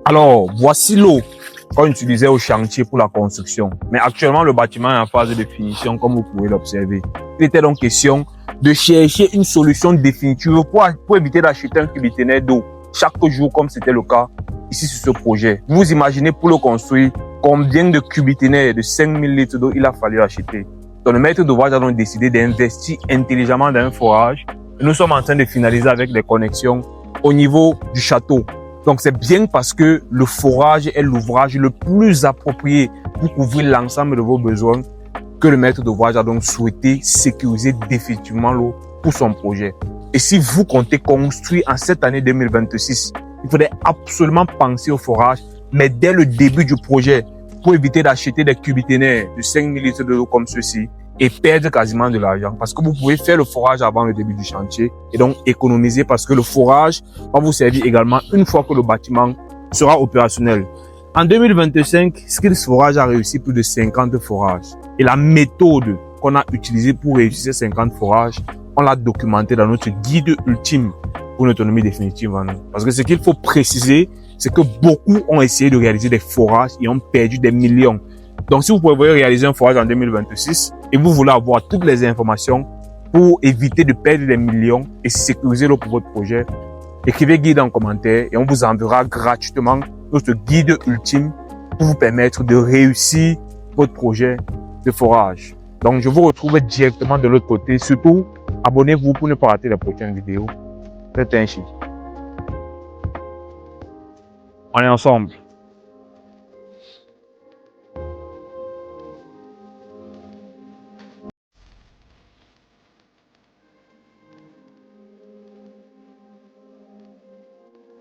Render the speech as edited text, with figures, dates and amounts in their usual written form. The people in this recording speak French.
Alors, voici l'eau qu'on utilisait au chantier pour la construction. Mais actuellement, le bâtiment est en phase de finition, comme vous pouvez l'observer. Il était donc question de chercher une solution définitive pour éviter d'acheter un cubiténaire d'eau chaque jour, comme c'était le cas ici sur ce projet. Vous imaginez pour le construire, combien de cubiténaires de 5000 litres d'eau il a fallu acheter. Donc, le maître d'ouvrage a donc décidé d'investir intelligemment dans un forage. Et nous sommes en train de finaliser avec des connexions au niveau du château. Donc, c'est bien parce que le forage est l'ouvrage le plus approprié pour couvrir l'ensemble de vos besoins que le maître d'ouvrage a donc souhaité sécuriser définitivement l'eau pour son projet. Et si vous comptez construire en cette année 2026, il faudrait absolument penser au forage, mais dès le début du projet, pour éviter d'acheter des cubiténaires de 5000 litres d'eau comme ceci et perdre quasiment de l'argent. Parce que vous pouvez faire le forage avant le début du chantier et donc économiser parce que le forage va vous servir également une fois que le bâtiment sera opérationnel. En 2025, Skills Forage a réussi plus de 50 forages. Et la méthode qu'on a utilisée pour réussir ces 50 forages, on l'a documentée dans notre guide ultime pour une autonomie définitive en eau. Parce que ce qu'il faut préciser, c'est que beaucoup ont essayé de réaliser des forages et ont perdu des millions. Donc, si vous pouvez réaliser un forage en 2026 et vous voulez avoir toutes les informations pour éviter de perdre des millions et sécuriser l'eau pour votre projet, écrivez guide en commentaire et on vous enverra gratuitement notre guide ultime pour vous permettre de réussir votre projet de forage. Donc, je vous retrouve directement de l'autre côté. Surtout, abonnez-vous pour ne pas rater les prochaines vidéos. Faites un chiffre. On est ensemble.